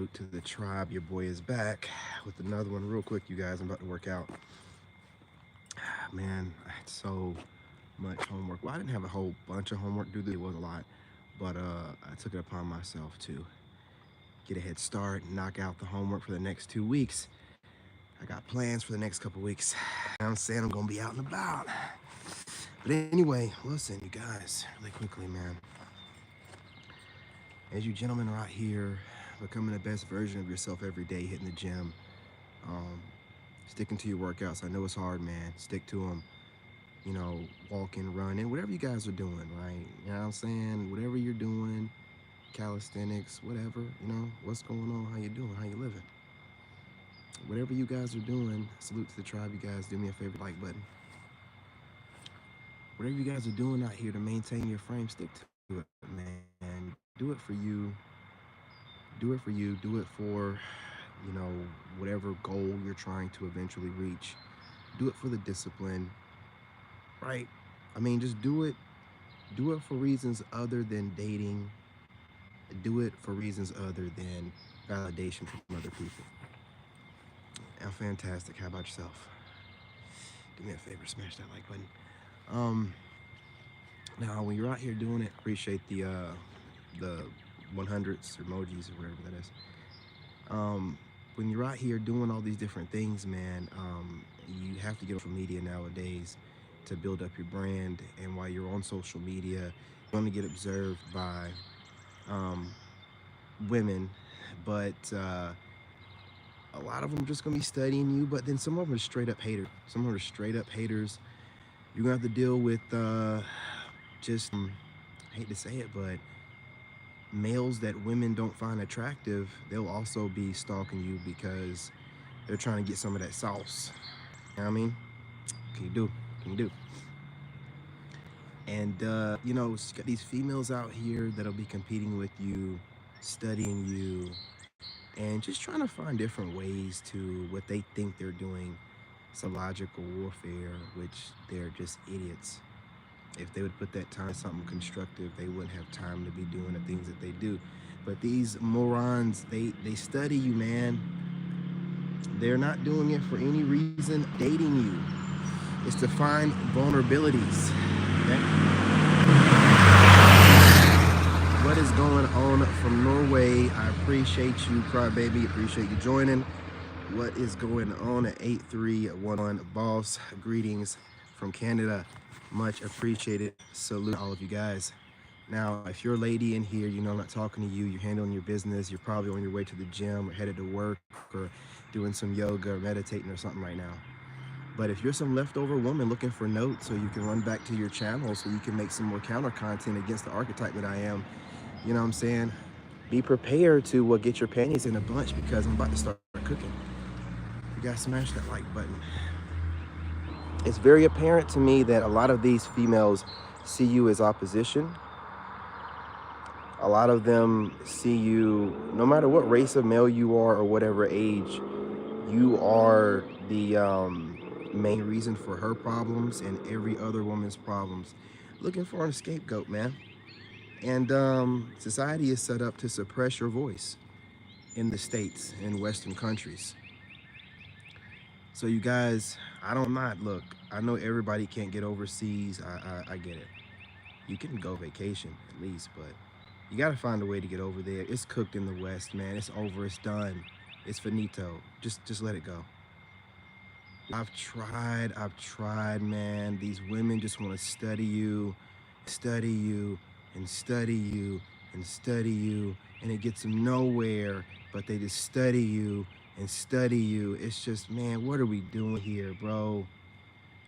Salute to the tribe. Your boy is back with another one real quick, you guys. I'm about to work out. Man, I had so much homework. Well, I didn't have a whole bunch of homework due. It was a lot, but I took it upon myself to get a head start and knock out the homework for the next 2 weeks. I got plans for the next couple weeks. I'm saying I'm gonna be out and about. But anyway, listen, you guys, really quickly, man. As you gentlemen are out here becoming the best version of yourself every day, hitting the gym, um, sticking to your workouts. I know it's hard, man. Stick to them. You know, walking, running, whatever you guys are doing, right? You know what I'm saying? Whatever you're doing, calisthenics, whatever, what's going on, how you doing, how you living. Whatever you guys are doing, salute to the tribe, you guys. Do me a favor, like button. Whatever you guys are doing out here to maintain your frame, stick to it, man. Do it for you. Do it for you. Do it for, whatever goal you're trying to eventually reach. Do it for the discipline, right? I mean, just do it. Do it for reasons other than dating. Do it for reasons other than validation from other people. I'm fantastic. How about yourself? Do me a favor, smash that like button. Now, when you're out here doing it, appreciate the 100s emojis or whatever that is. When you're out here doing all these different things, man, you have to get on social media nowadays to build up your brand. And while you're on social media, you're going to get observed by women, but a lot of them are just going to be studying you. But then some of them are straight up haters. Some of them are straight up haters. You're going to have to deal with just, I hate to say it, but males that women don't find attractive, they'll also be stalking you because they're trying to get some of that sauce. You know what I mean? Can you do? Can you do? And, you got these females out here that'll be competing with you, studying you, and just trying to find different ways to what they think they're doing. Psychological warfare, which they're just idiots. If they would put that time in something constructive, they wouldn't have time to be doing the things that they do. But these morons, they study you, man. They're not doing it for any reason. Dating you is to find vulnerabilities. Okay? What is going on from Norway? I appreciate you, Crybaby. Appreciate you joining. What is going on at 8311 Boss? Greetings from Canada. Much appreciated. Salute all of you guys. Now, if you're a lady in here, I'm not talking to you. You're handling your business. You're probably on your way to the gym or headed to work or doing some yoga or meditating or something right now. But if you're some leftover woman looking for notes so you can run back to your channel so you can make some more counter content against the archetype that I am, you know what I'm saying? Be prepared to get your panties in a bunch because I'm about to start cooking. You guys smash that like button. It's very apparent to me that a lot of these females see you as opposition. A lot of them see you, no matter what race of male you are or whatever age, you are the main reason for her problems and every other woman's problems. Looking for a scapegoat, man. And society is set up to suppress your voice in the States, in Western countries. So you guys, look, I know everybody can't get overseas. I get it. You can go vacation at least, but you got to find a way to get over there. It's cooked in the West, man. It's over. It's done. It's finito. Just let it go. I've tried, man. These women just want to study you, and study you, and study you, and it gets them nowhere, but they just study you and study you. It's just, man, what are we doing here, bro?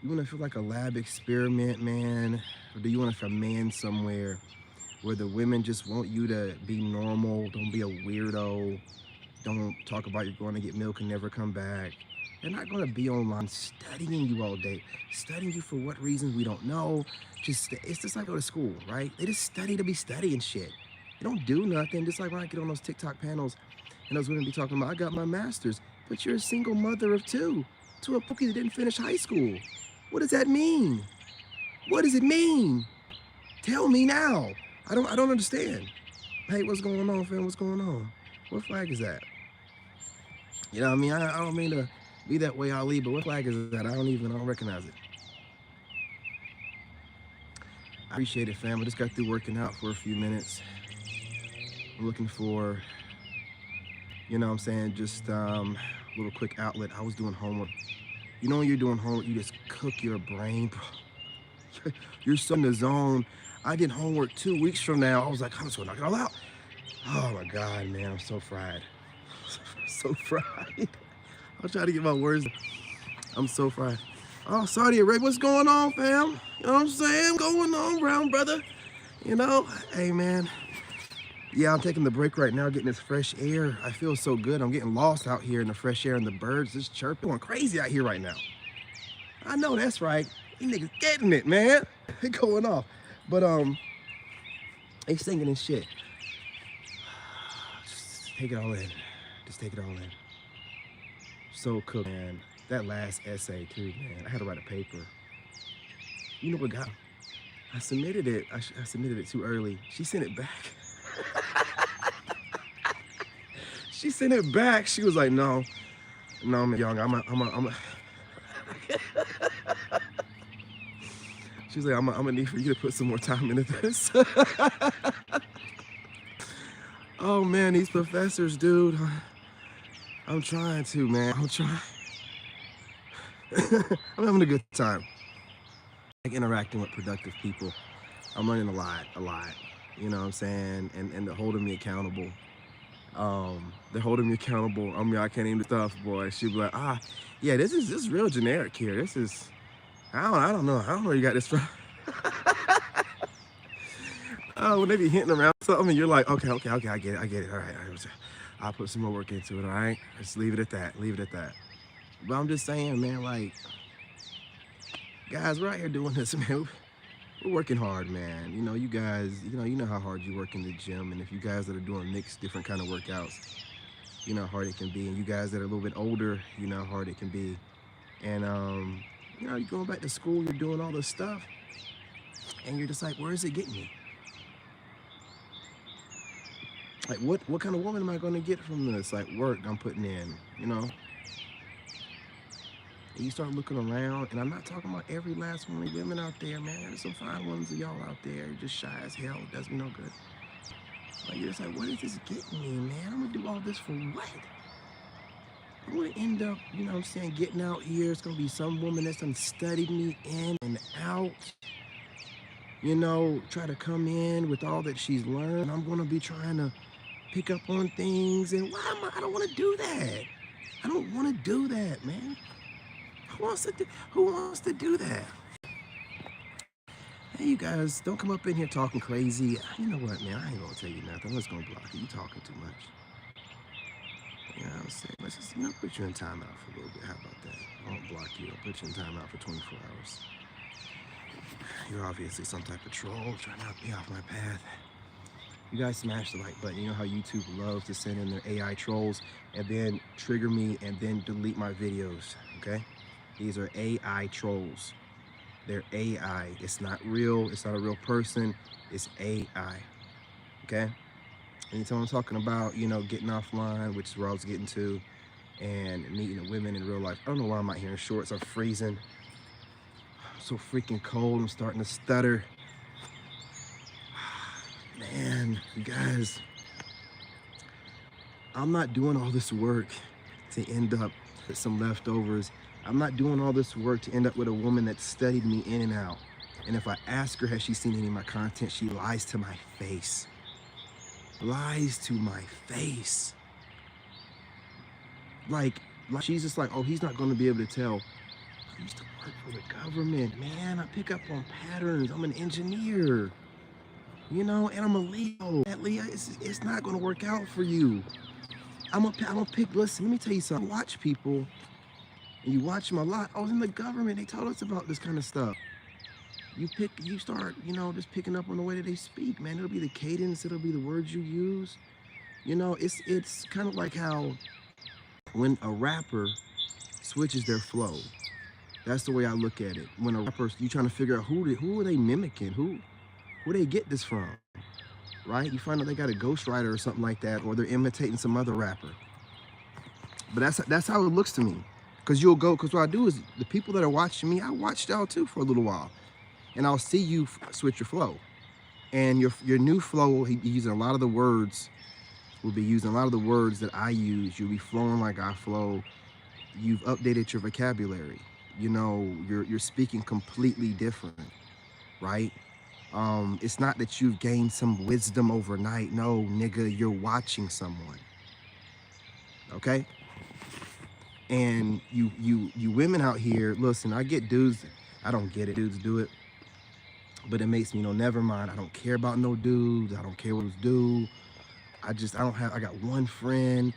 You want to feel like a lab experiment, man? Or do you want to command somewhere where the women just want you to be normal? Don't be a weirdo. Don't talk about you're going to get milk and never come back. They're not going to be online studying you all day. Studying you for what reasons, we don't know. It's just like go to school, right? They just study to be studying shit. They don't do nothing. Just like when I get on those TikTok panels and those women be talking about, I got my master's, but you're a single mother of two to a pookie that didn't finish high school. What does that mean? What does it mean? Tell me now. I don't understand. Hey, what's going on, fam? What's going on? What flag is that? You know what I mean? I don't mean to be that way, Ali, but what flag is that? I don't recognize it. I appreciate it, fam. I just got through working out for a few minutes. I'm looking for, you know what I'm saying, just a little quick outlet. I was doing homework. You know when you're doing homework, you just cook your brain, bro. You're so in the zone. I did homework 2 weeks from now. I was like, I'm just gonna knock it all out. Oh my God, man, I'm so fried. So fried. I'll try to get my words. I'm so fried. Oh, Saudi Arabia, what's going on, fam? You know what I'm saying? Going on, brown brother. You know, hey, man. Yeah, I'm taking the break right now, getting this fresh air. I feel so good. I'm getting lost out here in the fresh air and the birds just chirping. Going crazy out here right now. I know that's right. These niggas getting it, man. They going off. But they singing and shit. Just take it all in. Just take it all in. So cooked, man. That last essay too, man. I had to write a paper. You know what got? I submitted it. I submitted it too early. She sent it back. She sent it back. She was like, no, man, young. I'm a. She was like, I'm gonna need for you to put some more time into this. Oh man, these professors, dude. I'm trying to, man. I'm trying. I'm having a good time. Like interacting with productive people. I'm learning a lot. You know what I'm saying? And they're holding me accountable. They're holding me accountable. I mean, I can't even do stuff, boy. She'd be like, yeah, this is real generic here. This is, I don't know. I don't know where you got this from. Oh, when they be hitting around something, and you're like, okay, I get it. All right. I'll put some more work into it, all right? Just leave it at that. But I'm just saying, man, like, guys, we're out here doing this, man. We're working hard, man. You know, you guys, you know how hard you work in the gym. And if you guys that are doing mixed different kind of workouts, you know how hard it can be. And you guys that are a little bit older, you know how hard it can be. And, you know, you're going back to school, you're doing all this stuff. And you're just like, where is it getting me? Like, what kind of woman am I going to get from this, like, work I'm putting in, you know? And you start looking around, and I'm not talking about every last one of the women out there, man. There's some fine ones of y'all out there, just shy as hell, does me no good. Like, you're just like, what is this getting me, man? I'm gonna do all this for what? I'm gonna end up, you know what I'm saying, getting out here. It's gonna be some woman that's done studied me in and out. You know, try to come in with all that she's learned. I'm gonna be trying to pick up on things, and I don't wanna do that. I don't wanna do that, man. Who wants to do that? Hey, you guys, don't come up in here talking crazy. You know what, man? I ain't gonna tell you nothing. I'm just gonna block you. You talking too much. You know what I'm saying? Let's just, you know, put you in timeout for a little bit. How about that? I won't block you. I'll put you in timeout for 24 hours. You're obviously some type of troll trying to knock me off my path. You guys smash the like button. You know how YouTube loves to send in their AI trolls and then trigger me and then delete my videos, okay? These are AI trolls. They're AI. It's not real. It's not a real person. It's AI, okay? Anytime I'm talking about, you know, getting offline, which is where I was getting to, and meeting women in real life. I don't know why I'm out here in shorts. I'm freezing. I'm so freaking cold. I'm starting to stutter. Man, you guys, I'm not doing all this work to end up with some leftovers. I'm not doing all this work to end up with a woman that studied me in and out. And if I ask her, has she seen any of my content, she lies to my face. Lies to my face. Like she's just like, oh, he's not going to be able to tell. I used to work for the government, man. I pick up on patterns. I'm an engineer. You know, and I'm a Leo. That Leo, it's not gonna work out for you. I'm gonna pick. Listen, let me tell you something. Watch people, and you watch them a lot. I was in the government. They told us about this kind of stuff. You start, you know, just picking up on the way that they speak, man. It'll be the cadence. It'll be the words you use. You know, it's kind of like how when a rapper switches their flow. That's the way I look at it. When a rapper, you trying to figure out who are they mimicking? Who they get this from? right? You find out they got a ghostwriter or something like that, or they're imitating some other rapper. But that's how it looks to me. Because what I do is the people that are watching me, I watched y'all too for a little while. And I'll see you switch your flow. And your new flow will be using a lot of the words, that I use. You'll be flowing like I flow. You've updated your vocabulary. You know, you're speaking completely different, right? It's not that you've gained some wisdom overnight. No, nigga, you're watching someone. Okay? And you women out here, listen, I get dudes, I don't get it, dudes do it. But it makes me, never mind. I don't care about no dudes. I don't care what dudes do. I got one friend.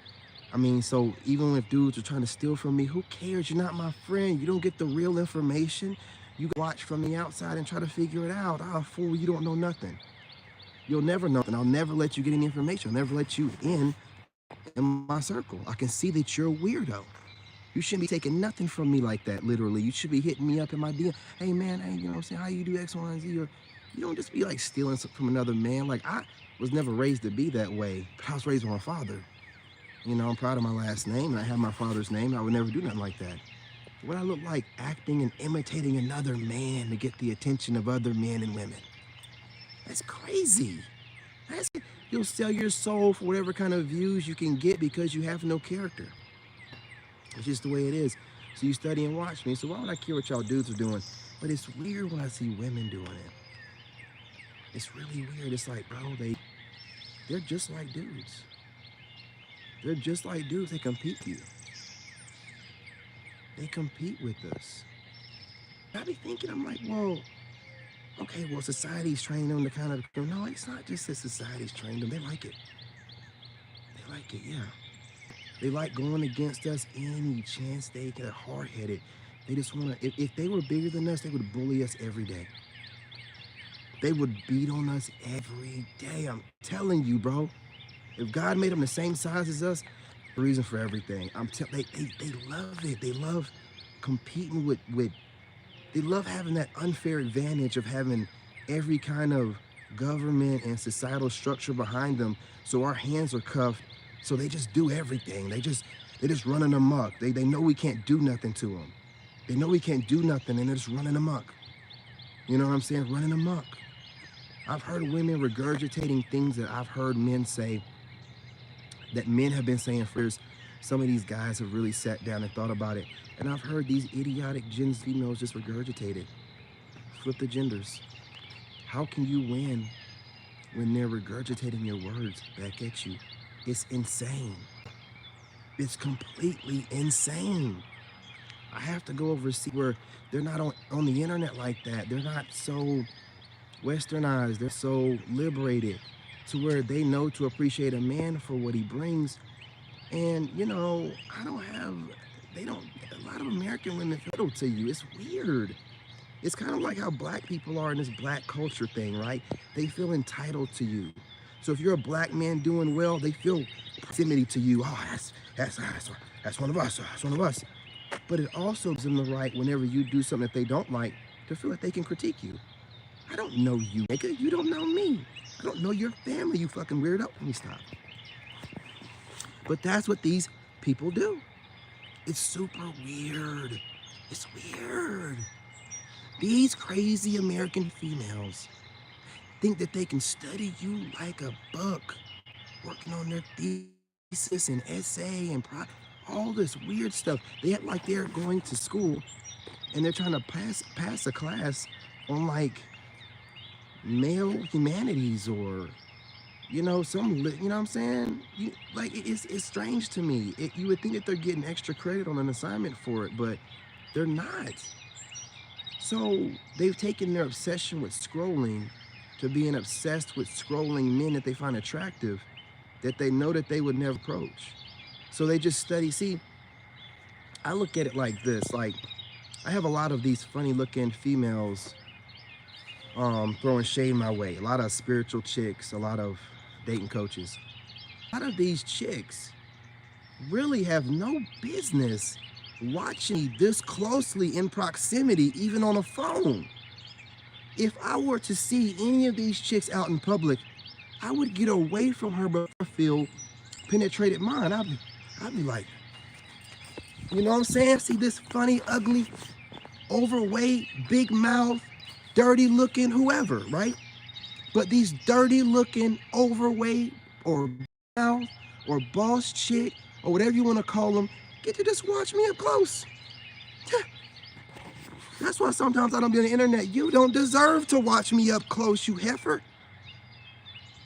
I mean, so even if dudes are trying to steal from me, who cares? You're not my friend. You don't get the real information. You watch from the outside and try to figure it out. Ah, fool, you don't know nothing. You'll never know nothing. I'll never let you get any information. I'll never let you in my circle. I can see that you're a weirdo. You shouldn't be taking nothing from me like that, literally. You should be hitting me up in my DM. Hey, man, hey, you know what I'm saying? How you do X, Y, and Z? Or you don't just be like stealing from another man. Like, I was never raised to be that way, but I was raised with my father. You know, I'm proud of my last name, and I have my father's name. I would never do nothing like that. What I look like acting and imitating another man to get the attention of other men and women. That's crazy. You'll sell your soul for whatever kind of views you can get because you have no character. It's just the way it is. So you study and watch me. So why would I care what y'all dudes are doing? But it's weird when I see women doing it. It's really weird. It's like, bro, they're just like dudes. They're just like dudes. They compete with you. They compete with us. I be thinking, I'm like, well, okay, well, society's trained them to kind of, no, it's not just that society's trained them. They like it. They like it, yeah. They like going against us any chance they get. Hard-headed. They just want to, if they were bigger than us, they would bully us every day. They would beat on us every day. I'm telling you, bro. If God made them the same size as us, the reason for everything. They love it. They love competing with, they love having that unfair advantage of having every kind of government and societal structure behind them. So our hands are cuffed. So they just do everything. They're just running amok. They know we can't do nothing to them. They know we can't do nothing, and they're just running amok. You know what I'm saying? Running amok. I've heard women regurgitating things that I've heard men say, that men have been saying for years. Some of these guys have really sat down and thought about it. And I've heard these idiotic Gen Z females just regurgitate it. Flip the genders. How can you win when they're regurgitating your words back at you? It's insane. It's completely insane. I have to go overseas where they're not on the internet like that. They're not so westernized. They're so liberated to where they know to appreciate a man for what he brings. And, a lot of American women feel to you. It's weird. It's kind of like how black people are in this black culture thing, right? They feel entitled to you. So if you're a black man doing well, they feel proximity to you. Oh, that's one of us. That's one of us. But it also gives them the right, whenever you do something that they don't like, to feel like they can critique you. I don't know you, nigga. You don't know me. I don't know your family, you fucking weirdo. Let me stop. But that's what these people do. It's super weird. It's weird. These crazy American females think that they can study you like a book, working on their thesis and essay and all this weird stuff. They act like they're going to school and they're trying to pass a class on like male humanities or you know what I'm saying? It's strange to me. You would think that they're getting extra credit on an assignment for it, but they're not. So they've taken their obsession with scrolling to being obsessed with scrolling men that they find attractive, that they know that they would never approach. So they just study. See, I look at it like this. Like, I have a lot of these funny looking females throwing shade my way. A lot of spiritual chicks, a lot of dating coaches. A lot of these chicks really have no business watching me this closely in proximity, even on a phone. If I were to see any of these chicks out in public, I would get away from her, but I feel penetrated mine. I'd be like, you know what I'm saying? See this funny, ugly, overweight, big mouth, dirty looking, whoever, right? But these dirty looking, overweight, or mouth, or boss chick, or whatever you want to call them, get to just watch me up close. That's why sometimes I don't be on the internet. You don't deserve to watch me up close, you heifer.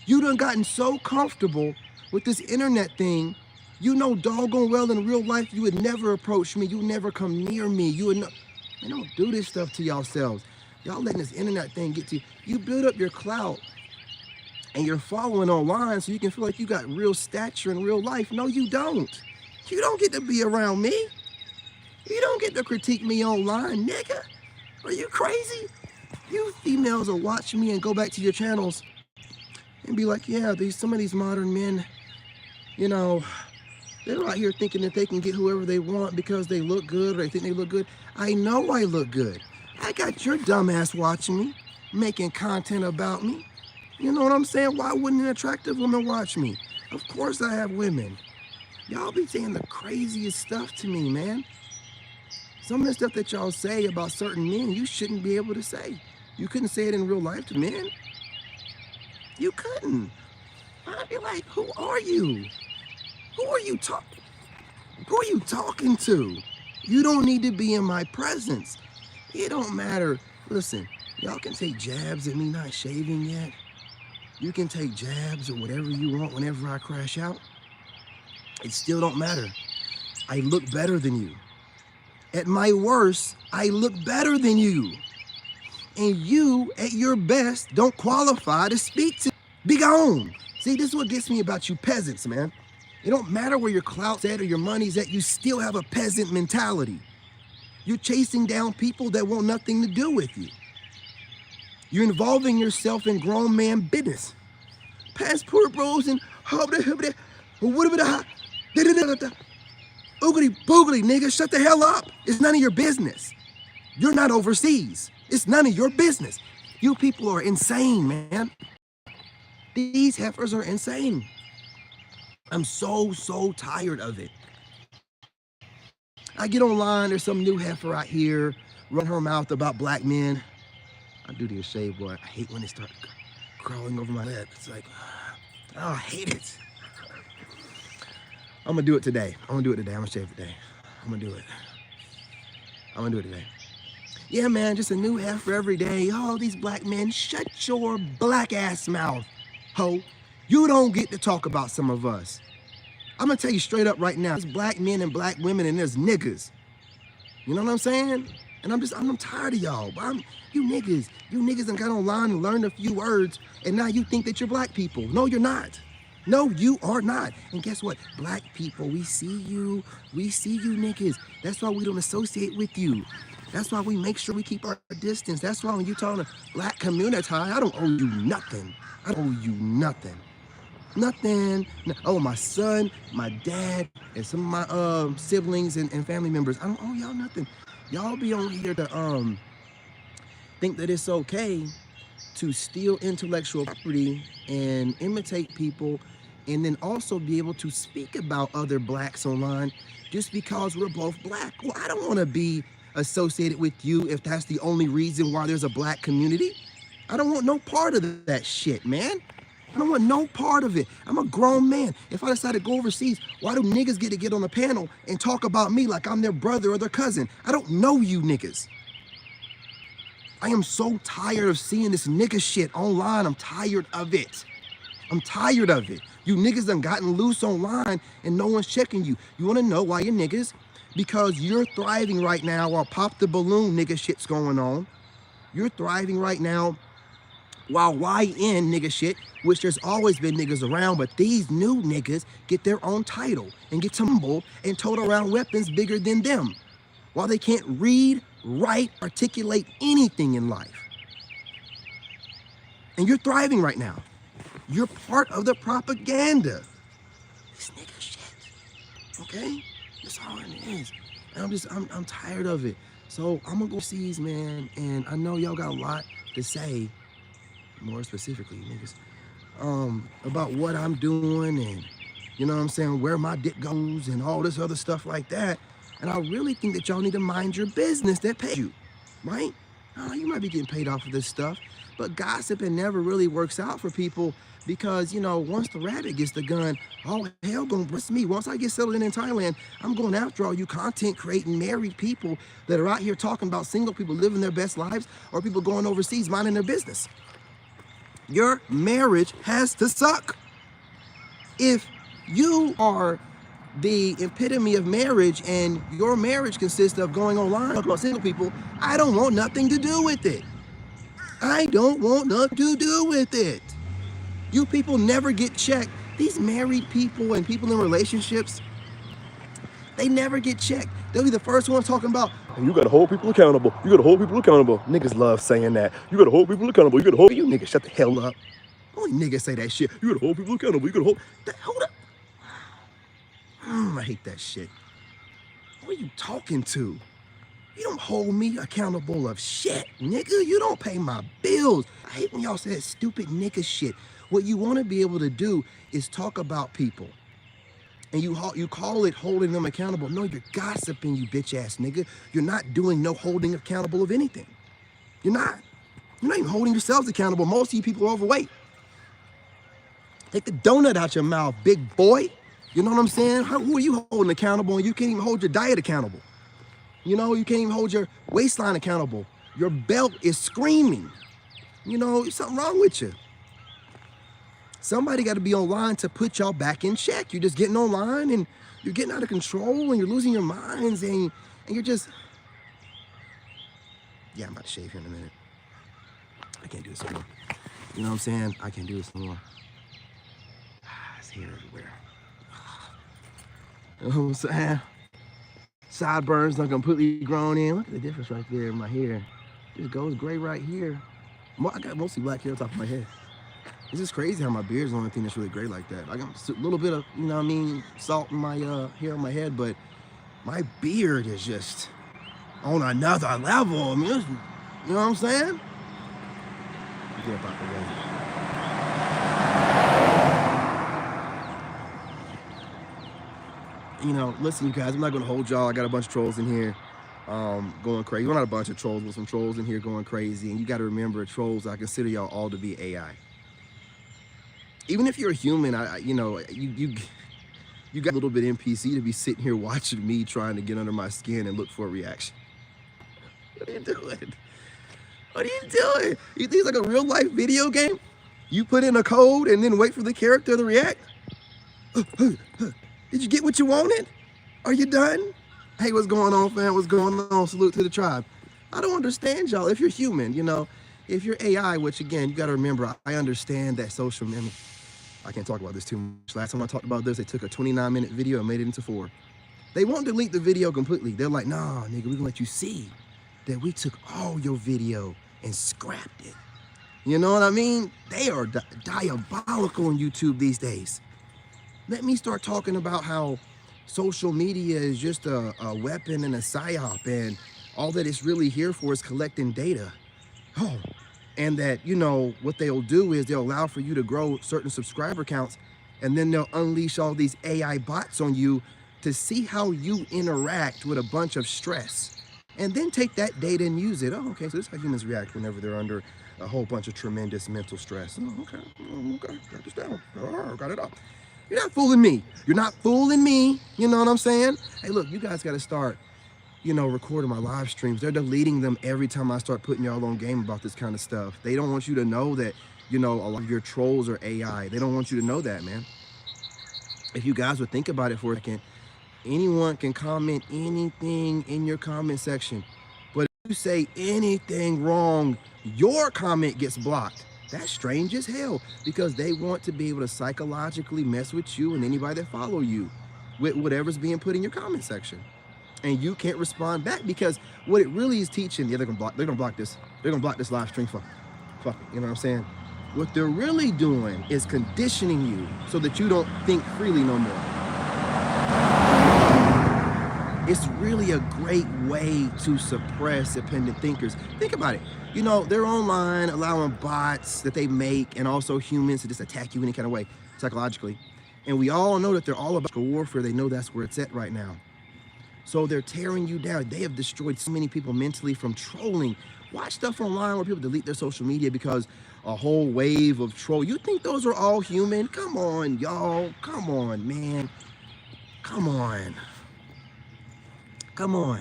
You done gotten so comfortable with this internet thing. You know doggone well in real life you would never approach me. You would never come near me. You would not. Man, don't do this stuff to yourselves. Y'all letting this internet thing get to you. You build up your clout and you're following online so you can feel like you got real stature in real life. No, you don't. You don't get to be around me. You don't get to critique me online, nigga. Are you crazy? You females will watch me and go back to your channels and be like, yeah, some of these modern men, you know, they're out here thinking that they can get whoever they want because they look good or they think they look good. I know I look good. I got your dumbass watching me, making content about me. You know what I'm saying? Why wouldn't an attractive woman watch me? Of course I have women. Y'all be saying the craziest stuff to me, man. Some of the stuff that y'all say about certain men, you shouldn't be able to say. You couldn't say it in real life to men. You couldn't. I'd be like, who are you? Who are you talking to? You don't need to be in my presence. It don't matter. Listen, y'all can take jabs at me not shaving yet. You can take jabs or whatever you want whenever I crash out. It still don't matter. I look better than you. At my worst, I look better than you. And you, at your best, don't qualify to speak to. Be gone. See, this is what gets me about you peasants, man. It don't matter where your clout's at or your money's at, you still have a peasant mentality. You're chasing down people that want nothing to do with you. You're involving yourself in grown man business. Passport bros and oogly boogly, nigga, shut the hell up. It's none of your business. You're not overseas. It's none of your business. You people are insane, man. These heifers are insane. I'm so tired of it. I get online, there's some new heifer out here, run her mouth about black men. I do the shave, boy. I hate when they start crawling over my lip. It's like, oh, I hate it. I'm gonna do it today. I'm gonna shave today. I'm gonna do it today. Yeah, man, just a new heifer every day. Oh, these black men, shut your black ass mouth, ho. You don't get to talk about some of us. I'm gonna tell you straight up right now, there's black men and black women and there's niggas. You know what I'm saying? And I'm tired of y'all. You niggas done got online and learned a few words and now you think that you're black people. No, you're not. No, you are not. And guess what? Black people, we see you niggas. That's why we don't associate with you. That's why we make sure we keep our distance. That's why when you talk to black community, I don't owe you nothing. I don't owe you nothing. Nothing. Oh, my son, my dad, and some of my siblings and family members, I don't owe y'all nothing. Y'all be on here to think that it's okay to steal intellectual property and imitate people and then also be able to speak about other blacks online just because we're both black. Well, I don't want to be associated with you if that's the only reason why there's a black community. I don't want no part of that shit, man. I don't want no part of it. I'm a grown man. If I decide to go overseas, why do niggas get to get on the panel and talk about me like I'm their brother or their cousin? I don't know you niggas. I am so tired of seeing this nigga shit online. I'm tired of it. I'm tired of it. You niggas done gotten loose online and no one's checking you. You wanna know why you niggas? Because you're thriving right now while pop the balloon nigga shit's going on. You're thriving right now while YN nigga shit, which there's always been niggas around, but these new niggas get their own title and get tumbled and tote around weapons bigger than them while they can't read, write, articulate anything in life. And you're thriving right now. You're part of the propaganda. This nigga shit, okay? That's all it is. And I'm tired of it. So I'm gonna go overseas, man, and I know y'all got a lot to say, more specifically, niggas. about what I'm doing and, you know what I'm saying, where my dick goes and all this other stuff like that. And I really think that y'all need to mind your business that pays you, right? You might be getting paid off of this stuff, but gossiping never really works out for people because, once the rabbit gets the gun, all hell gonna bust me. Once I get settled in Thailand, I'm going after all you content creating married people that are out here talking about single people living their best lives or people going overseas minding their business. Your marriage has to suck. If you are the epitome of marriage and your marriage consists of going online talking about single people, I don't want nothing to do with it. I don't want nothing to do with it. You people never get checked. These married people and people in relationships, they never get checked. They'll be the first ones talking about, you gotta hold people accountable. You gotta hold people accountable. Niggas love saying that. You gotta hold people accountable. You gotta hold you niggas. Shut the hell up. Only niggas say that shit. You gotta hold people accountable. You gotta hold up. I hate that shit. What are you talking to? You don't hold me accountable of shit, nigga. You don't pay my bills. I hate when y'all say that stupid nigga shit. What you want to be able to do is talk about people. And you call it holding them accountable. No, you're gossiping, you bitch ass nigga. You're not doing no holding accountable of anything. You're not. You're not even holding yourselves accountable. Most of you people are overweight. Take the donut out your mouth, big boy. You know what I'm saying? Who are you holding accountable and you can't even hold your diet accountable? You can't even hold your waistline accountable. Your belt is screaming. Something wrong with you. Somebody got to be online to put y'all back in check. You're just getting online and you're getting out of control and you're losing your minds and you're just... Yeah, I'm about to shave here in a minute. I can't do this anymore. You know what I'm saying? I can't do this anymore. It's hair everywhere. You know what I'm saying? Sideburns not completely grown in. Look at the difference right there in my hair. It just goes gray right here. I got mostly black hair on top of my head. It's just crazy how my beard's the only thing that's really gray like that. I got a little bit of, salt in my hair on my head, but my beard is just on another level. I mean, you know what I'm saying? Get up out the way. Listen, you guys, I'm not going to hold y'all. I got a bunch of trolls in here going crazy. Well, not a bunch of trolls, but some trolls in here going crazy. And you got to remember, trolls, I consider y'all all to be AI. Even if you're a human, you got a little bit NPC to be sitting here watching me trying to get under my skin and look for a reaction. What are you doing? What are you doing? You think it's like a real life video game? You put in a code and then wait for the character to react? Did you get what you wanted? Are you done? Hey, what's going on, fam? What's going on? Salute to the tribe. I don't understand y'all. If you're human, if you're AI, which again, you got to remember, I understand that social media. I can't talk about this too much. Last time I talked about this, they took a 29-minute video and made it into 4. They won't delete the video completely. They're like, nah, nigga, we're gonna let you see that we took all your video and scrapped it. You know what I mean? They are diabolical on YouTube these days. Let me start talking about how social media is just a weapon and a psyop, and all that it's really here for is collecting data. Oh, and that, what they'll do is they'll allow for you to grow certain subscriber counts, and then they'll unleash all these AI bots on you to see how you interact with a bunch of stress. And then take that data and use it. Oh, okay, so this is how humans react whenever they're under a whole bunch of tremendous mental stress. Oh, okay, got this down. Oh, got it up. You're not fooling me. You're not fooling me. You know what I'm saying? Hey, look, you guys got to start, recording my live streams. They're deleting them every time I start putting y'all on game about this kind of stuff. They don't want you to know that, a lot of your trolls are AI. They don't want you to know that, man. If you guys would think about it for a second, anyone can comment anything in your comment section. But if you say anything wrong, your comment gets blocked. That's strange as hell, because they want to be able to psychologically mess with you and anybody that follow you with whatever's being put in your comment section. And you can't respond back, because what it really is teaching, yeah, they're gonna block this. They're gonna block this live stream. Fuck it, you know what I'm saying? What they're really doing is conditioning you so that you don't think freely no more. It's really a great way to suppress independent thinkers. Think about it. You know, they're online allowing bots that they make and also humans to just attack you any kind of way psychologically. And we all know that they're all about warfare. They know that's where it's at right now. So they're tearing you down. They have destroyed so many people mentally from trolling. Watch stuff online where people delete their social media because a whole wave of troll. You think those are all human? Come on, y'all. Come on, man. Come on. Come on.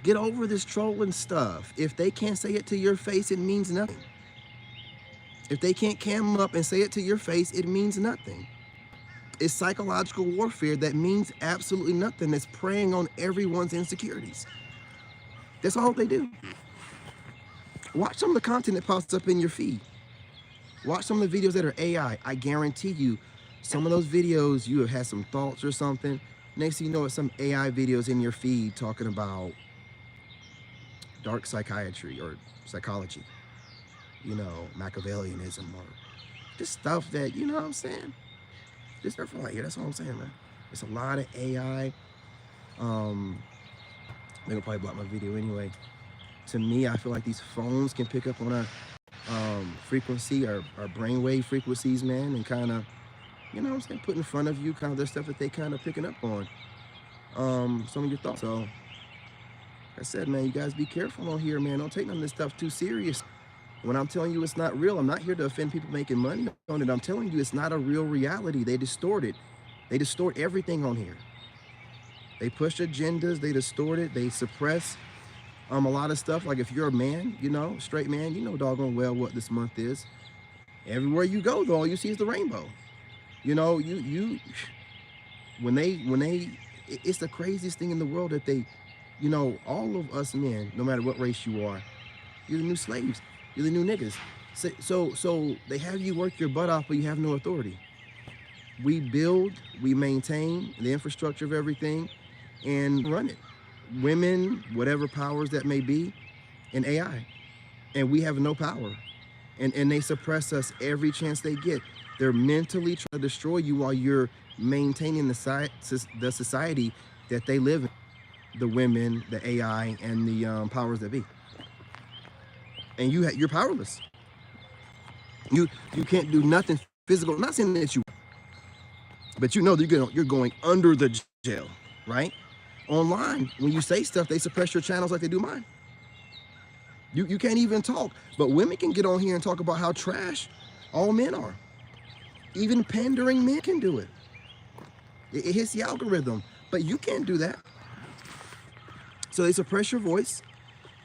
Get over this trolling stuff. If they can't say it to your face, it means nothing. If they can't cam up and say it to your face, it means nothing. It's psychological warfare that means absolutely nothing. It's preying on everyone's insecurities. That's all they do. Watch some of the content that pops up in your feed. Watch some of the videos that are AI. I guarantee you, some of those videos, you have had some thoughts or something. Next thing you know, it's some AI videos in your feed talking about dark psychiatry or psychology, you know, Machiavellianism or just stuff that, you know what I'm saying? Just stuff right here. That's all I'm saying, man. It's a lot of AI. They'll probably block my video anyway. To me, I feel like these phones can pick up on our frequency, our brainwave frequencies, man, and kind of, you know what I'm saying, put in front of you kind of the stuff that they kind of picking up on. Some of your thoughts. So, like I said, man, you guys be careful on here, man. Don't take none of this stuff too serious. When I'm telling you it's not real, I'm not here to offend people making money on it. I'm telling you it's not a real reality. They distort it. They distort everything on here. They push agendas, they distort it, they suppress a lot of stuff. Like if you're a man, you know, straight man, you know doggone well what this month is. Everywhere you go, though, all you see is the rainbow. You know, when they, it's the craziest thing in the world that they, you know, all of us men, no matter what race you are, you're the new slaves. You're the new niggas. So they have you work your butt off, but you have no authority. We build, we maintain the infrastructure of everything and run it. Women, whatever powers that may be, and AI. And we have no power. And they suppress us every chance they get. They're mentally trying to destroy you while you're maintaining the society that they live in. The women, the AI, and the powers that be. And you're powerless. You can't do nothing physical. I'm not saying that you, but you know that you're going under the jail, right? Online, when you say stuff, they suppress your channels like they do mine. You can't even talk. But women can get on here and talk about how trash all men are. Even pandering men can do it. It hits the algorithm, but you can't do that. So they suppress your voice.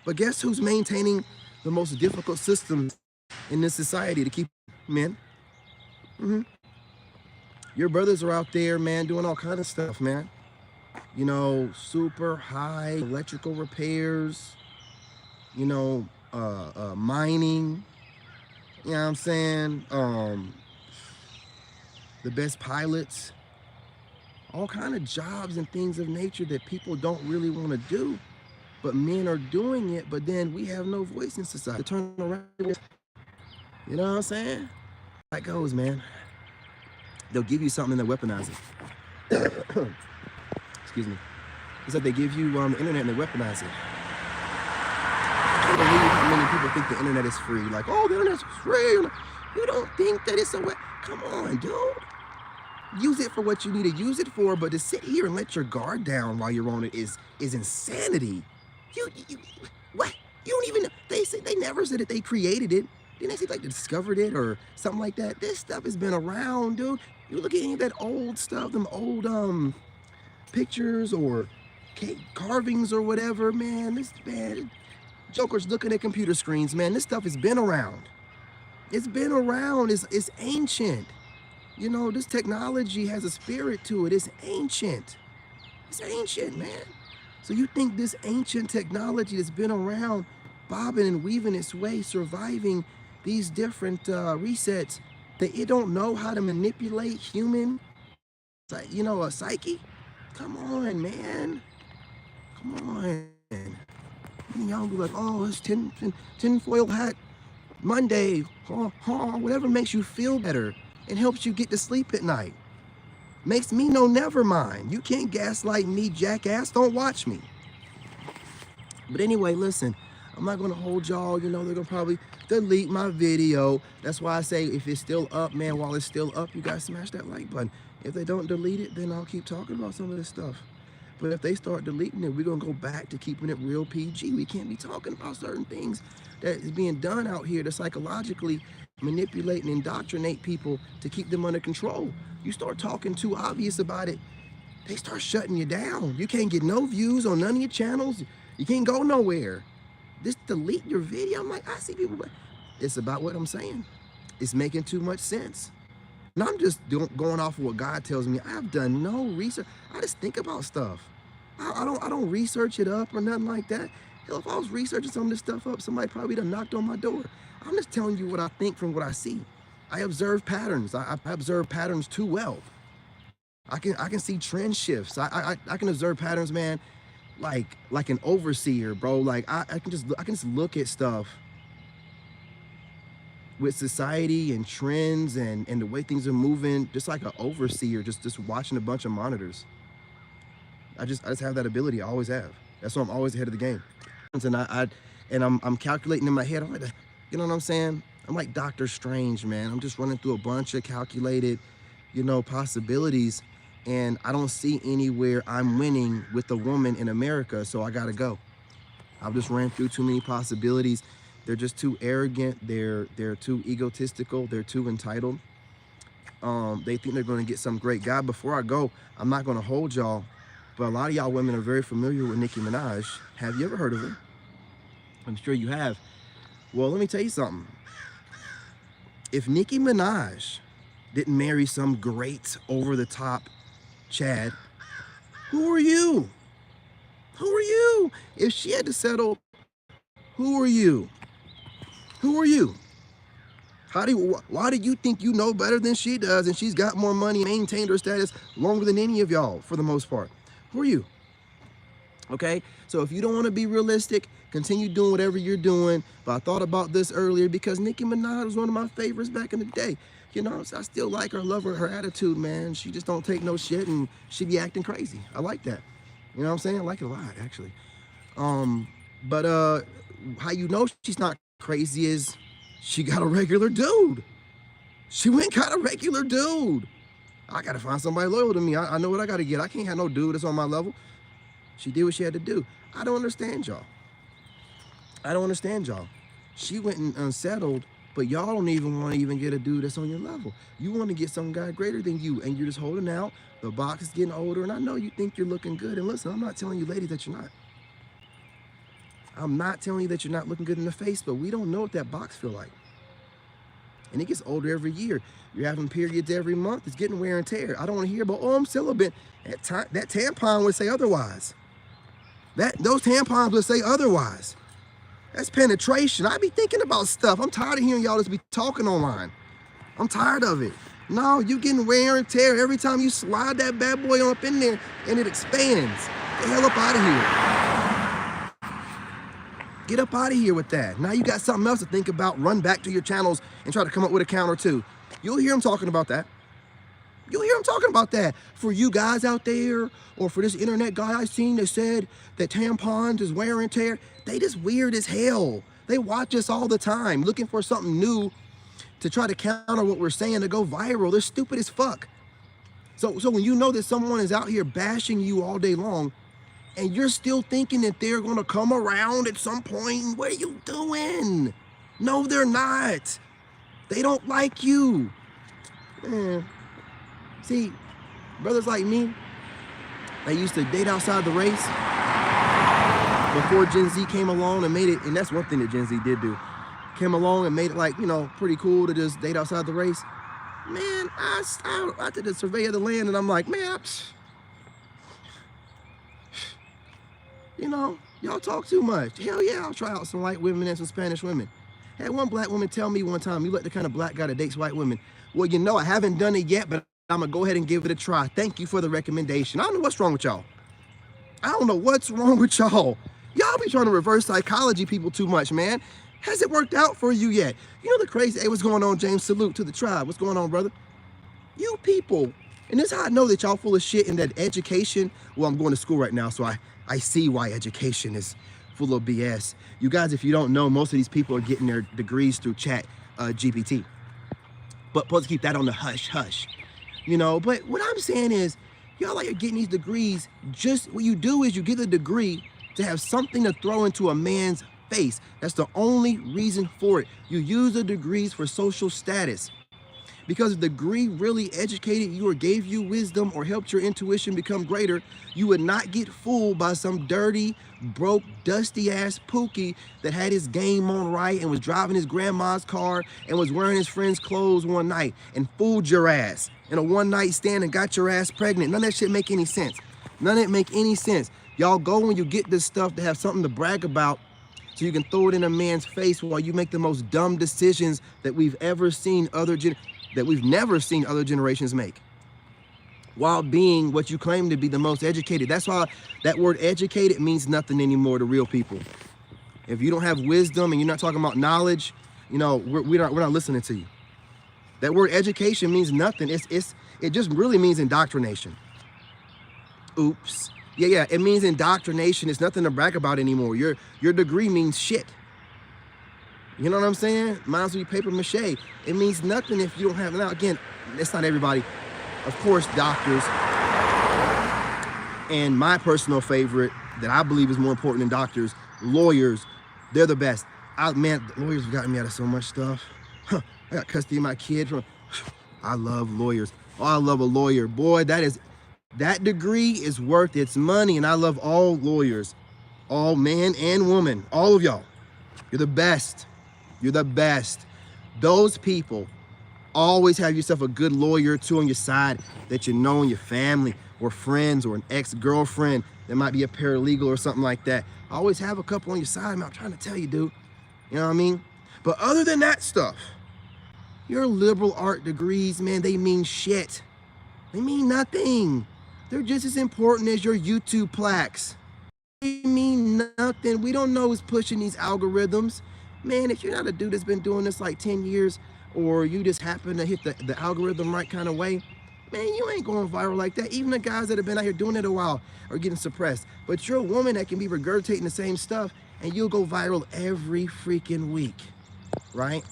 But guess who's maintaining the most difficult systems in this society to keep men? Your brothers are out there, man, doing all kinds of stuff, man. You know, super high electrical repairs, you know, mining, you know what I'm saying? The best pilots, all kind of jobs and things of nature that people don't really want to do, but men are doing it, but then we have no voice in society to turn around. You know what I'm saying? That goes, man. They'll give you something and they'll weaponize it. Excuse me. It's like they give you the internet and they weaponize it. I can't believe how many people think the internet is free. Like, oh, the internet's free. You don't think that it's a way? Come on, dude. Use it for what you need to use it for, but to sit here and let your guard down while you're on it is insanity. What? You don't even know. They never said that they created it. Didn't they say like they discovered it or something like that? This stuff has been around, dude. You look at any of that old stuff, them old pictures or cake carvings or whatever, man. This bad. Jokers looking at computer screens, man. This stuff has been around. It's been around. It's ancient. You know, this technology has a spirit to it. It's ancient. It's ancient, man. So you think this ancient technology that's been around, bobbing and weaving its way, surviving these different resets, that it don't know how to manipulate human, you know, a psyche? Come on, man. Come on. And y'all be like, oh, it's tinfoil hat Monday, whatever makes you feel better and helps you get to sleep at night. Makes me know never mind. You can't gaslight me, jackass. Don't watch me. But anyway, listen, I'm not going to hold y'all. You know, they're going to probably delete my video. That's why I say if it's still up, man, while it's still up, you guys smash that like button. If they don't delete it, then I'll keep talking about some of this stuff. But if they start deleting it, we're going to go back to keeping it real PG. We can't be talking about certain things that is being done out here to psychologically manipulate and indoctrinate people to keep them under control. You start talking too obvious about it, they start shutting you down. You can't get no views on none of your channels. You can't go nowhere. Just delete your video. I'm like, I see people, but it's about what I'm saying. It's making too much sense. And I'm just going off of what God tells me. I've done no research. I just think about stuff. I don't research it up or nothing like that. Hell, if I was researching some of this stuff up, somebody probably done knocked on my door. I'm just telling you what I think from what I see. I observe patterns. I observe patterns too well. I can see trend shifts. I can observe patterns, man, like an overseer, bro. Like I can just look at stuff with society and trends and the way things are moving, just like an overseer, just watching a bunch of monitors. I just have that ability. I always have. That's why I'm always ahead of the game. And I'm calculating in my head. I'm like, you know what I'm saying? I'm like Dr. Strange, man. I'm just running through a bunch of calculated, you know, possibilities, and I don't see anywhere I'm winning with a woman in America, so I gotta go. I've just ran through too many possibilities. They're just too arrogant. They're too egotistical. They're too entitled. They think they're going to get some great guy. Before I go, I'm not going to hold y'all, but a lot of y'all women are very familiar with Nicki Minaj. Have you ever heard of her? I'm sure you have. Well, let me tell you something. If Nicki Minaj didn't marry some great over-the-top Chad, who are you? Who are you? If she had to settle, who are you? Who are you? Why do you think you know better than she does and she's got more money and maintained her status longer than any of y'all for the most part? Who are you? Okay, so if you don't want to be realistic, continue doing whatever you're doing. But I thought about this earlier because Nicki Minaj was one of my favorites back in the day. You know, so I still like her, love her attitude, man. She just don't take no shit and she be acting crazy. I like that. You know what I'm saying? I like it a lot, actually. But how you know she's not crazy is she got a regular dude. She went got a regular dude. I gotta find somebody loyal to me. I know what I gotta get. I can't have no dude that's on my level. She did what she had to do. I don't understand y'all. I don't understand y'all. She went and unsettled, but y'all don't even want to even get a dude that's on your level. You want to get some guy greater than you, and you're just holding out. The box is getting older, and I know you think you're looking good. And listen, I'm not telling you ladies that you're not. I'm not telling you that you're not looking good in the face, but we don't know what that box feel like. And it gets older every year. You're having periods every month. It's getting wear and tear. I don't want to hear about, oh, I'm celibate. That tampon would say otherwise. Those tampons would say otherwise. That's penetration. I be thinking about stuff. I'm tired of hearing y'all just be talking online. I'm tired of it. No, you getting wear and tear every time you slide that bad boy up in there and it expands. Get the hell up out of here. Get up out of here with that. Now you got something else to think about. Run back to your channels and try to come up with a count or two. You'll hear them talking about that. You'll hear them talking about that. For you guys out there, or for this internet guy I seen that said that tampons is wear and tear, they just weird as hell. They watch us all the time, looking for something new to try to counter what we're saying to go viral. They're stupid as fuck. So when you know that someone is out here bashing you all day long, and you're still thinking that they're gonna come around at some point, what are you doing? No, they're not. They don't like you. Man. See, brothers like me, they used to date outside the race before Gen Z came along and made it, and that's one thing that Gen Z did do. Came along and made it like, you know, pretty cool to just date outside the race. Man, I did a survey of the land and I'm like, man, you know, y'all talk too much. Hell yeah, I'll try out some white women and some Spanish women. Had one black woman tell me one time, you look the kind of black guy that dates white women. Well, you know, I haven't done it yet, but I'm gonna go ahead and give it a try. Thank you for the recommendation. I don't know what's wrong with y'all. I don't know what's wrong with y'all. Y'all be trying to reverse psychology people too much, man. Has it worked out for you yet? You know the crazy, hey, what's going on, James? Salute to the tribe. What's going on, brother? You people And this is how I know that y'all full of shit and that education, well, I'm going to school right now, so I see why education is full of BS. You guys, if you don't know, most of these people are getting their degrees through chat GPT. But supposed to keep that on the hush hush. You know, but what I'm saying is, y'all like you're getting these degrees, just what you do is you get a degree to have something to throw into a man's face. That's the only reason for it. You use the degrees for social status. Because if the degree really educated you or gave you wisdom or helped your intuition become greater, you would not get fooled by some dirty, broke, dusty ass Pookie that had his game on right and was driving his grandma's car and was wearing his friend's clothes one night and fooled your ass in a one-night stand and got your ass pregnant. None of that shit make any sense. None of it make any sense. Y'all go when you get this stuff to have something to brag about so you can throw it in a man's face while you make the most dumb decisions that we've ever seen that we've never seen other generations make, while being what you claim to be the most educated. That's why that word educated means nothing anymore to real people. If you don't have wisdom and you're not talking about knowledge, you know, we're not listening to you. That word education means nothing. It just really means indoctrination. Oops. Yeah, it means indoctrination. It's nothing to brag about anymore. Your degree means shit. You know what I'm saying? Might as well be paper mache. It means nothing if you don't have, now again, it's not everybody. Of course, doctors, and my personal favorite that I believe is more important than doctors, lawyers, they're the best. Man, lawyers have gotten me out of so much stuff. I got custody of my kid from, I love lawyers. Oh, I love a lawyer. Boy, that degree is worth its money, and I love all lawyers, all man and woman, all of y'all. You're the best. You're the best. Those people, always have yourself a good lawyer or two on your side that you know in your family or friends or an ex-girlfriend that might be a paralegal or something like that. Always have a couple on your side, man. I'm trying to tell you, dude. You know what I mean? But other than that stuff, your liberal art degrees, man, they mean shit. They mean nothing. They're just as important as your YouTube plaques. They mean nothing. We don't know who's pushing these algorithms. Man, if you're not a dude that's been doing this like 10 years, or you just happen to hit the algorithm right kind of way, man, you ain't going viral like that. Even the guys that have been out here doing it a while are getting suppressed. But you're a woman that can be regurgitating the same stuff, and you'll go viral every freaking week, right?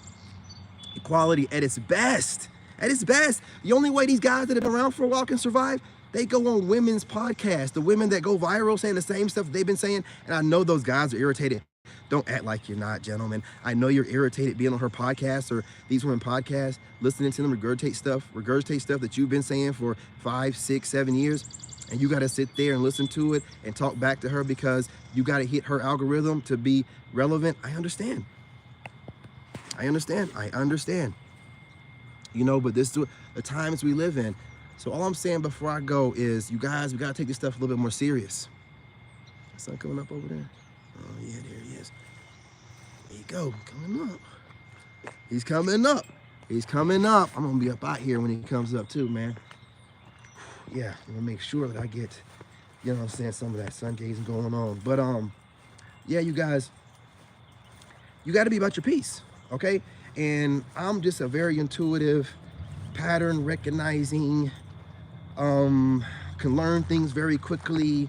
Equality at its best. At its best. The only way these guys that have been around for a while can survive, they go on women's podcasts. The women that go viral saying the same stuff they've been saying, and I know those guys are irritated. Don't act like you're not, gentlemen. I know you're irritated being on her podcast or these women podcasts, listening to them regurgitate stuff that you've been saying for 5, 6, 7 years, and you got to sit there and listen to it and talk back to her because you got to hit her algorithm to be relevant. I understand. You know, but this is the times we live in. So all I'm saying before I go is, you guys, we got to take this stuff a little bit more serious. Sun coming up over there? Oh, yeah, there he is. There you go, coming up. He's coming up. He's coming up. I'm going to be up out here when he comes up too, man. Yeah, I'm going to make sure that I get, you know what I'm saying, some of that sun gazing going on. But, yeah, you guys, you got to be about your peace, okay? And I'm just a very intuitive, pattern recognizing, can learn things very quickly,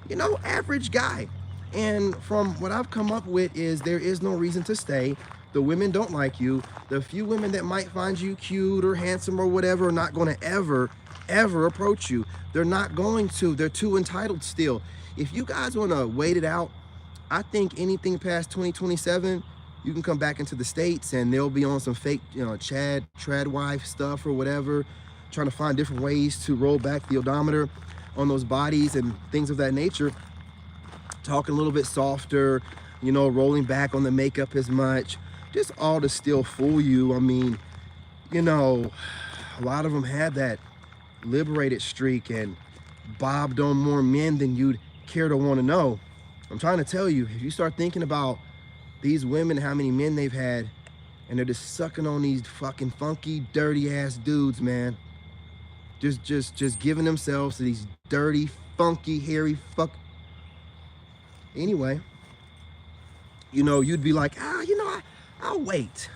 you know, average guy. And from what I've come up with is there is no reason to stay. The women don't like you. The few women that might find you cute or handsome or whatever are not going to ever approach you. They're not going to. They're too entitled still. If you guys want to wait it out, I think anything past 2027, you can come back into the States and they'll be on some fake, you know, trad wife stuff or whatever, trying to find different ways to roll back the odometer on those bodies and things of that nature. Talking a little bit softer, you know, rolling back on the makeup as much, just all to still fool you. I mean, you know, a lot of them had that liberated streak and bobbed on more men than you'd care to want to know. I'm trying to tell you, if you start thinking about these women, how many men they've had, and they're just sucking on these fucking funky, dirty ass dudes, man. Just giving themselves to these dirty, funky, hairy fuck. Anyway, you know, you'd be like, you know, I'll wait.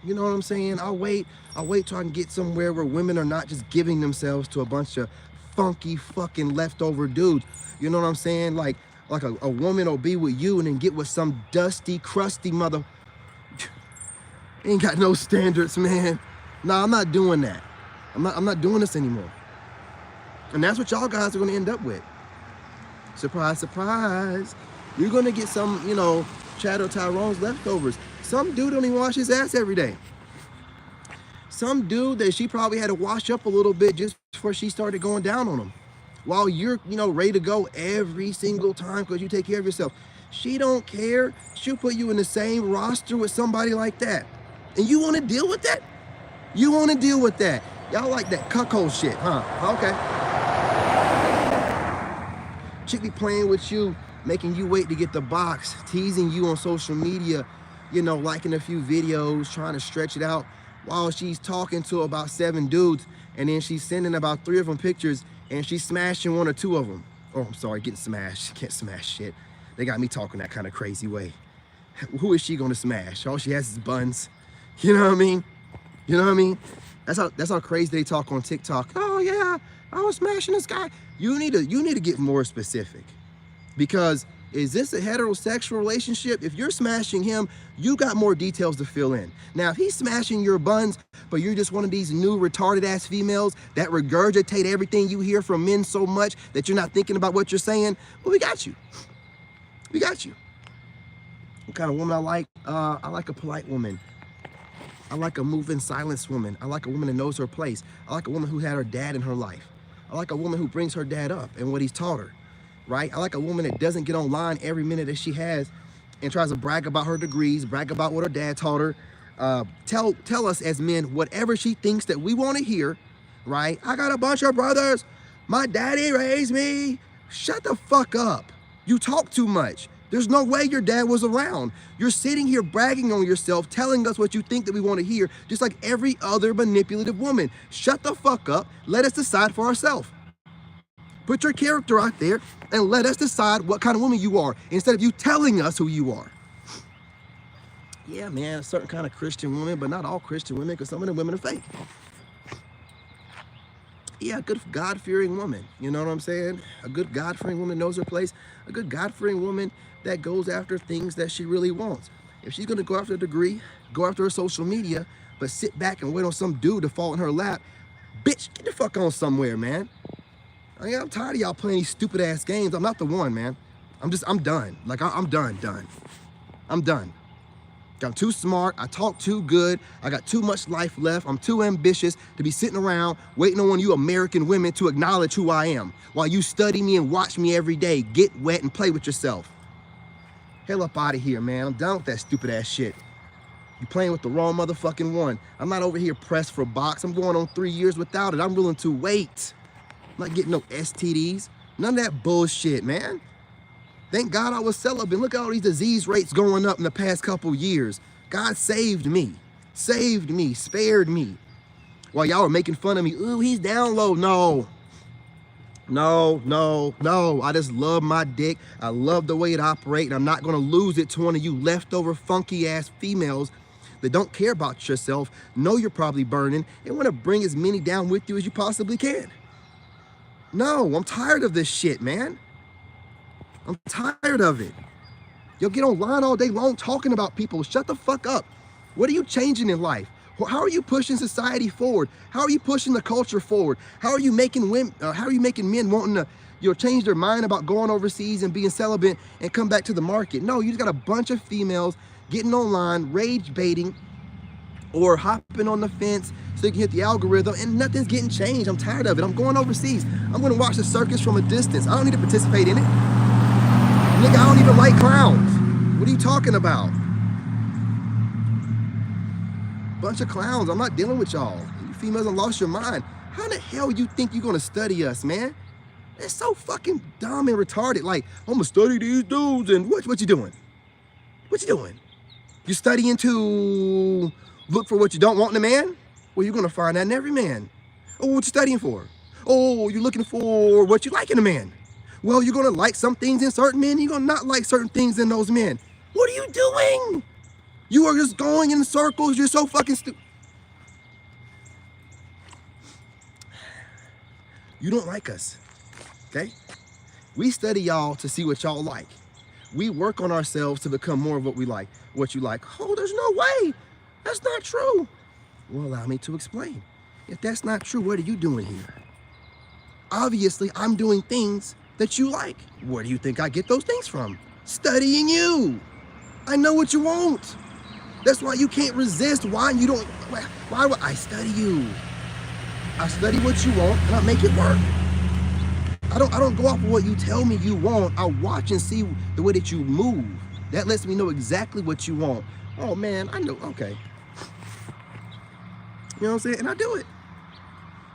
You know what I'm saying? I'll wait till I can get somewhere where women are not just giving themselves to a bunch of funky fucking leftover dudes. You know what I'm saying? Like a woman will be with you and then get with some dusty, crusty mother. Ain't got no standards, man. Nah, I'm not doing that. I'm not doing this anymore. And that's what y'all guys are gonna end up with. Surprise, surprise. You're gonna get some, you know, Chad or Tyrone's leftovers. Some dude don't even wash his ass every day. Some dude that she probably had to wash up a little bit just before she started going down on him. While you're, you know, ready to go every single time because you take care of yourself. She don't care. She'll put you in the same roster with somebody like that. And you want to deal with that? You want to deal with that? Y'all like that cuckold shit, huh? Okay. Chick be playing with you, making you wait to get the box, teasing you on social media, you know, liking a few videos, trying to stretch it out while she's talking to about 7 dudes, and then she's sending about 3 of them pictures, and she's smashing 1 or 2 of them. Oh, I'm sorry, getting smashed. Can't smash shit. They got me talking that kind of crazy way. Who is she gonna smash? All she has is buns. You know what I mean? You know what I mean? That's how crazy they talk on TikTok. Oh yeah, I was smashing this guy. You need to get more specific, because is this a heterosexual relationship? If you're smashing him, you got more details to fill in. Now, if he's smashing your buns, but you're just one of these new retarded ass females that regurgitate everything you hear from men so much that you're not thinking about what you're saying, well, we got you. We got you. What kind of woman I like? I like a polite woman. I like a moving silence woman. I like a woman that knows her place. I like a woman who had her dad in her life. I like a woman who brings her dad up and what he's taught her, right? I like a woman that doesn't get online every minute that she has and tries to brag about her degrees, brag about what her dad taught her. Tell us as men whatever she thinks that we want to hear, right? I got a bunch of brothers. My daddy raised me. Shut the fuck up. You talk too much. There's no way your dad was around. You're sitting here bragging on yourself, telling us what you think that we want to hear, just like every other manipulative woman. Shut the fuck up. Let us decide for ourselves. Put your character out there and let us decide what kind of woman you are, instead of you telling us who you are. Yeah, man, a certain kind of Christian woman, but not all Christian women, because some of the women are fake. Yeah, a good God-fearing woman, you know what I'm saying? A good God-fearing woman knows her place. A good God-fearing woman that goes after things that she really wants. If she's gonna go after a degree, go after her social media, but sit back and wait on some dude to fall in her lap, bitch, get the fuck on somewhere, man. I mean, I'm tired of y'all playing these stupid ass games. I'm not the one, man. I'm done. Like, I'm done. I'm done. I'm too smart, I talk too good, I got too much life left, I'm too ambitious to be sitting around waiting on you American women to acknowledge who I am, while you study me and watch me every day, get wet and play with yourself. Hell up out of here, man. I'm done with that stupid ass shit. You playing with the wrong motherfucking one. I'm not over here pressed for box. I'm going on 3 years without it. I'm willing to wait. I'm not getting no STDs. None of that bullshit, man. Thank God I was celibate. Look at all these disease rates going up in the past couple years. God saved me, spared me. While y'all were making fun of me, ooh, he's down low. No. I just love my dick. I love the way it operates, and I'm not gonna lose it to one of you leftover funky ass females that don't care about yourself, know you're probably burning, and wanna bring as many down with you as you possibly can. No, I'm tired of this shit, man. I'm tired of it. You'll get online all day long talking about people. Shut the fuck up. What are you changing in life? How are you pushing society forward? How are you pushing the culture forward? How are you making women? How are you making men wanting to, you know, change their mind about going overseas and being celibate and come back to the market? No, you just got a bunch of females getting online, rage baiting, or hopping on the fence so you can hit the algorithm, and nothing's getting changed. I'm tired of it. I'm going overseas. I'm going to watch the circus from a distance. I don't need to participate in it. Nigga, I don't even like clowns. What are you talking about? Bunch of clowns. I'm not dealing with y'all. You females have lost your mind. How the hell you think you're gonna study us, man? It's so fucking dumb and retarded. Like, I'm gonna study these dudes, and what you doing? What you doing? You studying to look for what you don't want in a man? Well, you're gonna find that in every man. Oh, what you studying for? Oh, you're looking for what you like in a man. Well, you're gonna like some things in certain men, you're gonna not like certain things in those men. What are you doing? You are just going in circles. You're so fucking stupid. You don't like us, okay? We study y'all to see what y'all like. We work on ourselves to become more of what we like, what you like. Oh, there's no way. That's not true. Well, allow me to explain. If that's not true, what are you doing here? Obviously, I'm doing things that you like. Where do you think I get those things from? Studying you. I know what you want. That's why you can't resist. Why you don't, why would I study you? I study what you want and I make it work. I don't go off of what you tell me you want. I watch and see the way that you move. That lets me know exactly what you want. Oh man, I know, okay. You know what I'm saying? And I do it.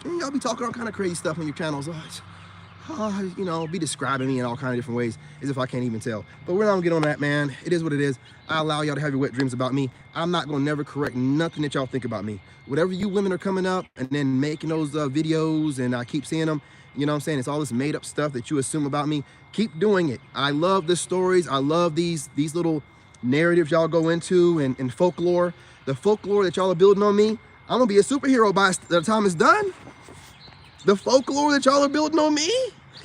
And y'all be talking all kind of crazy stuff on your channels. You know, be describing me in all kind of different ways as if I can't even tell. But we're not gonna get on that, man. It is what it is. I allow y'all to have your wet dreams about me. I'm not gonna never correct nothing that y'all think about me. Whatever you women are coming up and then making those videos, and I keep seeing them, you know what I'm saying? It's all this made up stuff that you assume about me. Keep doing it. I love the stories. I love these little narratives y'all go into and folklore. The folklore that y'all are building on me, I'm gonna be a superhero by the time it's done. The folklore that y'all are building on me,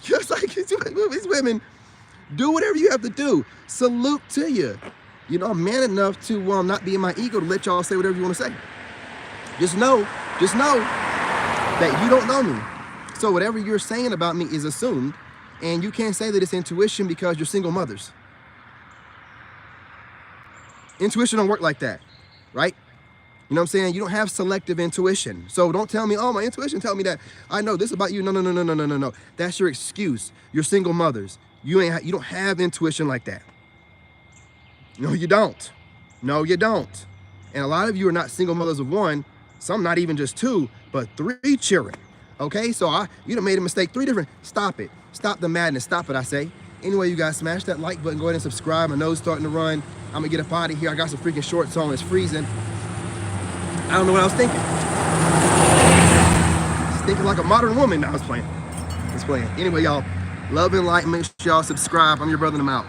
just like these women, do whatever you have to do. Salute to you. You know, I'm man enough to not be in my ego to let y'all say whatever you want to say. Just know that you don't know me. So whatever you're saying about me is assumed, and you can't say that it's intuition because you're single mothers. Intuition don't work like that, right? You know what I'm saying? You don't have selective intuition. So don't tell me, oh, my intuition tell me that I know this about you. No. That's your excuse. You're single mothers. You don't have intuition like that. No, you don't. No, you don't. And a lot of you are not single mothers of one, some not even just two, but 3 children. Okay, so you done made a mistake 3 different. Stop it. Stop the madness. Stop it, I say. Anyway, you guys, smash that like button. Go ahead and subscribe. My nose starting to run. I'm gonna get up out of here. I got some freaking shorts on. It's freezing. I don't know what I was thinking. Just thinking like a modern woman. No, I was playing. Anyway, y'all, love and light. Make sure y'all subscribe. I'm your brother, and I'm out.